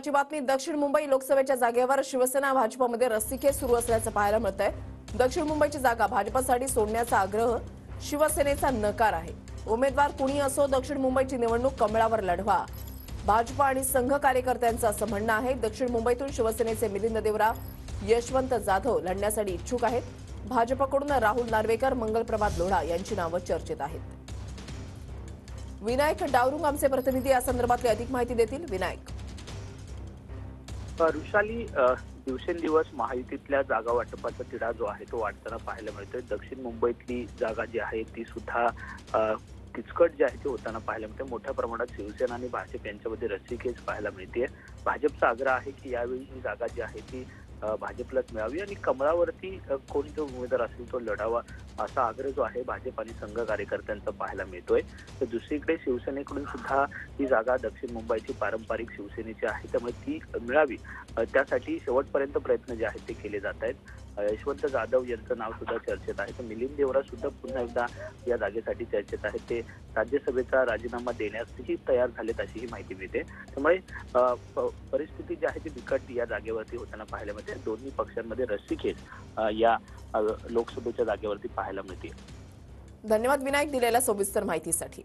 महत्त्वाची बातमी दक्षिण मुंबई लोकसभेच्या जागेवर शिवसेना भाजपमध्ये रस्सीखेच सुरू असल्याचं पाहायला मिळतंय। दक्षिण मुंबईची जागा भाजपसाठी सोडण्याचा आग्रह शिवसेनेचा नकार आहे। उमेदवार कुणी असो दक्षिण मुंबईची निवडणूक कमळावर लढवा, भाजप आणि संघ कार्यकर्त्यांचं असं म्हणणं आहे। दक्षिण मुंबईतून शिवसेनेचे मिलिंद देवरा, यशवंत जाधव लढण्यासाठी इच्छुक आहेत। भाजपकडून राहुल नार्वेकर, मंगलप्रभात लोढा यांची नावं चर्चेत आहेत। विनायक डावरुंग आमचे प्रतिनिधी या संदर्भातली अधिक माहिती देतील। विनायक, वृषाली, दिवसेंदिवस महायुतीतल्या जागा वाटपाचा तिढा जो आहे तो वाढताना पाहायला मिळतोय। दक्षिण मुंबईतली जागा जी आहे ती सुद्धा किचकट जी आहे ती होताना पाहायला मिळते। मोठ्या प्रमाणात शिवसेना आणि भाजप यांच्यामध्ये रस्सीखेच पाहायला मिळते। भाजपचा आग्रह आहे की यावेळी ही जागा जी आहे ती भाजपलाच मिळावी आणि कमळावरती कोणी जो उमेदवार असेल तो लढावा, असा आग्रह जो आहे भाजप आणि संघ कार्यकर्त्यांचा पाहायला मिळतोय। तर दुसरीकडे शिवसेनेकडून सुद्धा ही जागा दक्षिण मुंबईची पारंपरिक शिवसेनेची आहे, त्यामुळे ती मिळावी त्यासाठी शेवटपर्यंत प्रयत्न जे आहेत ते केले जात आहेत। यशवंत जाधव यांचं नाव सुद्धा चर्चेत आहे, तर मिलिंद देवरा सुद्धा पुन्हा एकदा या जागेसाठी चर्चेत आहेत। ते राज्यसभेचा राजीनामा देण्यासही तयार झालेत अशीही माहिती मिळते। त्यामुळे परिस्थिती जी आहे ती बिकट या जागेवरती होताना पाहायला मिळते। दोन्ही पक्षांमध्ये रस्सीखेच या लोकसभेच्या जागेवरती पाहायला मिळते। धन्यवाद विनायक दिलेल्या सविस्तर माहितीसाठी।